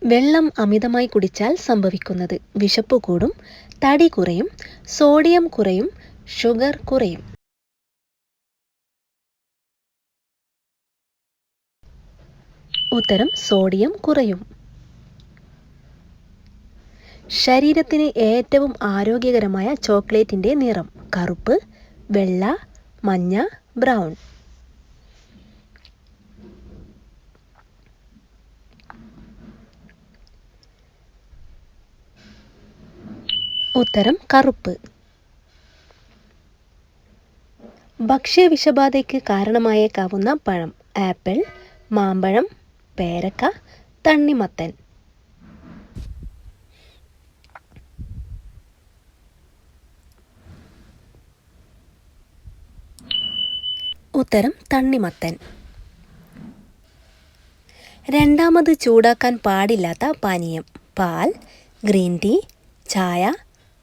വെള്ളം അമിതമായി കുടിച്ചാൽ സംഭവിക്കുന്നത് വിശപ്പ് കൂടും, തടി കുറയും, സോഡിയം കുറയും, ഷുഗർ കുറയും. ഉത്തരം സോഡിയം കുറയും. ശരീരത്തിന് ഏറ്റവും ആരോഗ്യകരമായ ചോക്ലേറ്റിന്റെ നിറം കറുപ്പ്, വെള്ള, മഞ്ഞ, ബ്രൗൺ. ഉത്തരം കറുപ്പ്. ഭക്ഷ്യവിഷബാധയ്ക്ക് കാരണമായേക്കാവുന്ന പഴം ആപ്പിൾ, മാമ്പഴം, പേരക്ക, തണ്ണിമത്തൻ. ഉത്തരം തണ്ണിമത്തൻ. രണ്ടാമത് ചൂടാക്കാൻ പാടില്ലാത്ത പാനീയം പാൽ, ഗ്രീൻ ടീ, ചായ,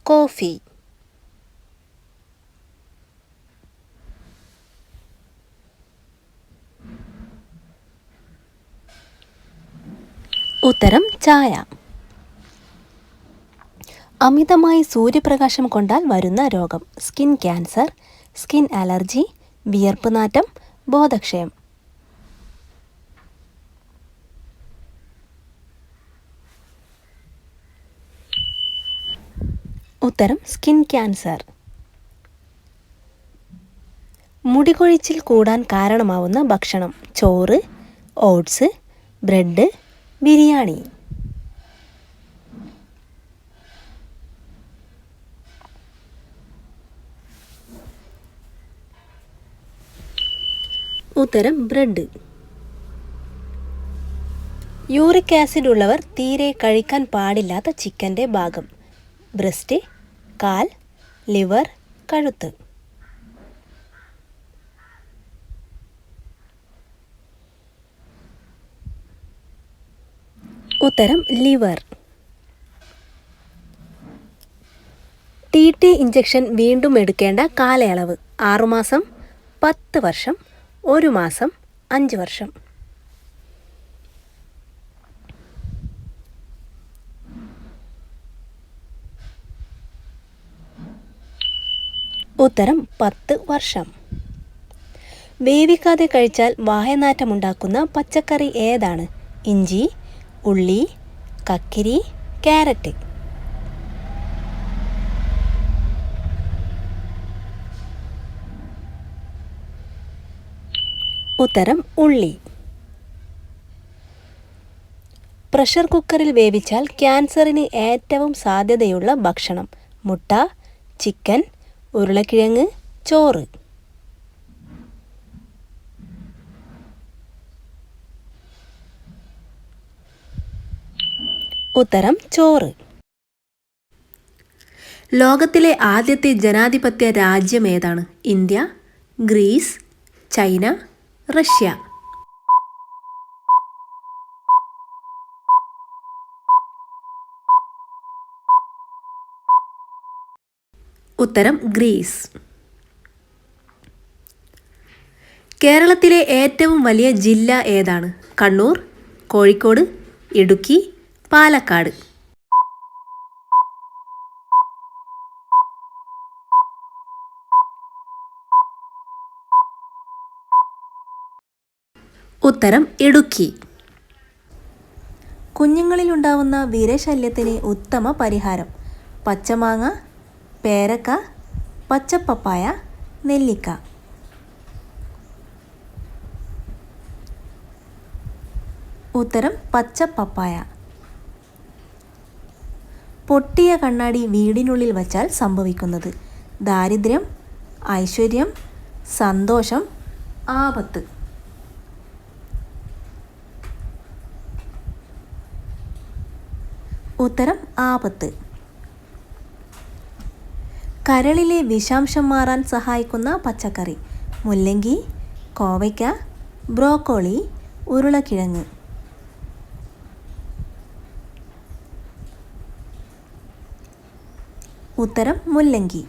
കോഫി. ഉത്തരം ചായ. അമിതമായി സൂര്യപ്രകാശം കൊണ്ടാൽ വരുന്ന രോഗം സ്കിൻ ക്യാൻസർ, സ്കിൻ അലർജി, വിയർപ്പ് നാറ്റം, ബോധക്ഷയം. ഉത്തരം സ്കിൻ ക്യാൻസർ. മുടികൊഴിച്ചിൽ കൂടാൻ കാരണമാവുന്ന ഭക്ഷണം ചോറ്, ഓട്സ്, ബ്രെഡ്, ബിരിയാണി. ഉത്തരം ബ്രെഡ്. യൂറിക് ആസിഡ് ഉള്ളവർ തീരെ കഴിക്കാൻ പാടില്ലാത്ത ചിക്കൻ്റെ ഭാഗം ബ്രസ്റ്റ്, കാൽ, ലിവർ, കഴുത്ത്. ഉത്തരം ലിവർ. ടി ഇഞ്ചക്ഷൻ വീണ്ടും എടുക്കേണ്ട കാലയളവ് 6 മാസം, 10 വർഷം, 1 മാസം, 5 വർഷം. ഉത്തരം 10 വർഷം. വേവിക്കാതെ കഴിച്ചാൽ വായനാറ്റമുണ്ടാക്കുന്ന പച്ചക്കറി ഏതാണ്? ഇഞ്ചി, ഉള്ളി, കക്കിരി, ക്യാരറ്റ്. ഉത്തരം ഉള്ളി. പ്രഷർ കുക്കറിൽ വേവിച്ചാൽ ക്യാൻസറിന് ഏറ്റവും സാധ്യതയുള്ള ഭക്ഷണം മുട്ട, ചിക്കൻ, ഉരുളക്കിഴങ്ങ്, ചോറ്. ഉത്തരം ചോറ്. ലോകത്തിലെ ആദ്യത്തെ ജനാധിപത്യ രാജ്യം ഏതാണ്? India, Greece, China, Russia. ഉത്തരം ഗ്രീസ്. കേരളത്തിലെ ഏറ്റവും വലിയ ജില്ല ഏതാണ്? കണ്ണൂർ, കോഴിക്കോട്, ഇടുക്കി, പാലക്കാട്. ഉത്തരം ഇടുക്കി. കുഞ്ഞുങ്ങളിലുണ്ടാവുന്ന വിരശല്യത്തിന് ഉത്തമ പരിഹാരം പച്ചമാങ്ങ, പേരക്ക, പച്ചപ്പപ്പായ, നെല്ലിക്ക. ഉത്തരം പച്ചപ്പപ്പായ. പൊട്ടിയ കണ്ണാടി വീടിനുള്ളിൽ വച്ചാൽ സംഭവിക്കുന്നത് ദാരിദ്ര്യം, ഐശ്വര്യം, സന്തോഷം, ആപത്ത്. ഉത്തരം ആപത്ത്. കരളിലെ വിഷാംശം മാറാൻ സഹായിക്കുന്ന പച്ചക്കറി മുല്ലങ്കി, കോവയ്ക്ക, ബ്രോക്കോളി, ഉരുളക്കിഴങ്ങ്. ഉത്തരം മുല്ലങ്കി.